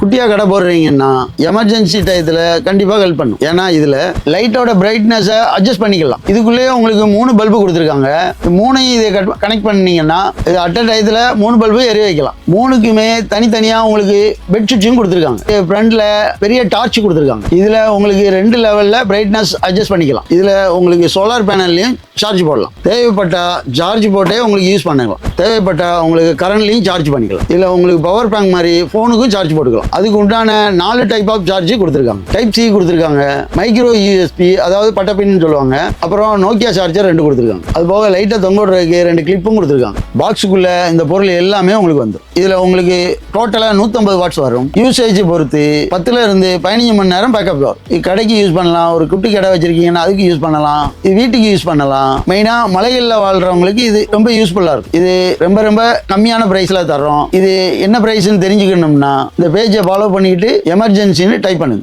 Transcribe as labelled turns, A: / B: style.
A: குட்டியாக கடை போடுறீங்கன்னா எமர்ஜென்சி டயத்தில் கண்டிப்பாக ஹெல்ப் பண்ணும். ஏன்னா இதில் லைட்டோட பிரைட்னஸை அட்ஜஸ்ட் பண்ணிக்கலாம். இதுக்குள்ளேயே உங்களுக்கு 3 பல்பு கொடுத்துருக்காங்க. மூணையும் இதை கனெக்ட் பண்ணீங்கன்னா இது அட்ட டயத்தில் 3 பல்பு எரிய வைக்கலாம். 3க்குமே தனித்தனியாக உங்களுக்கு பெட்ஷீட்ஸும் கொடுத்துருக்காங்க. ஃப்ரண்ட்ல பெரிய டார்ச் கொடுத்துருக்காங்க. இதில் உங்களுக்கு 2 லெவலில் பிரைட்னஸ் அட்ஜஸ்ட் பண்ணிக்கலாம். இதில் உங்களுக்கு சோலார் பேனல்லையும் சார்ஜ் போடலாம். தேவைப்பட்டா சார்ஜ் போட்டே உங்களுக்கு யூஸ் பண்ணிக்கலாம். தேவைப்பட்டா உங்களுக்கு கரண்ட்லையும் சார்ஜ் பண்ணிக்கலாம். இதில் உங்களுக்கு பவர் பேங்க் மாதிரி ஃபோனுக்கும் சார்ஜ் போட்டுக்கலாம். அதுக்கு உண்டான 4 டைப் ஆஃப் சார்ஜ் கொடுத்துருக்காங்க. டைப் சி கொடுத்துருக்காங்க, மைக்ரோ யூஎஸ்பி அதாவது பட்டப்பின்னு சொல்லுவாங்க, அப்புறம் நோக்கியா சார்ஜர் 2 கொடுத்துருக்காங்க. அது போக லைட்டை தொங்க விடுறதுக்கு 2 கிளிப்பும் கொடுத்துருக்காங்க. பாக்ஸுக்குள்ள இந்த பொருள் எல்லாமே உங்களுக்கு வந்துடும். இதில் உங்களுக்கு டோட்டலாக 150 வாட்ஸ் வரும். யூசேஜ் பொறுத்து 10 இருந்து 15 மணி நேரம் பேக்கப் வரும். இது கடைக்கு யூஸ் பண்ணலாம், ஒரு குட்டி கடை வச்சிருக்கீங்கன்னா அதுக்கு யூஸ் பண்ணலாம், இது வீட்டுக்கு யூஸ் பண்ணலாம். மெயினாக மலைகளில் வாழ்றவங்களுக்கு இது ரொம்ப யூஸ்ஃபுல்லாக இருக்கும். இது ரொம்ப ரொம்ப கம்மியான ப்ரைஸில் தர்றோம். இது என்ன ப்ரைஸ்ன்னு தெரிஞ்சுக்கணும்னா இந்த பேஜை ஃபாலோ பண்ணிக்கிட்டு எமர்ஜென்சின்னு டைப் பண்ணுங்க.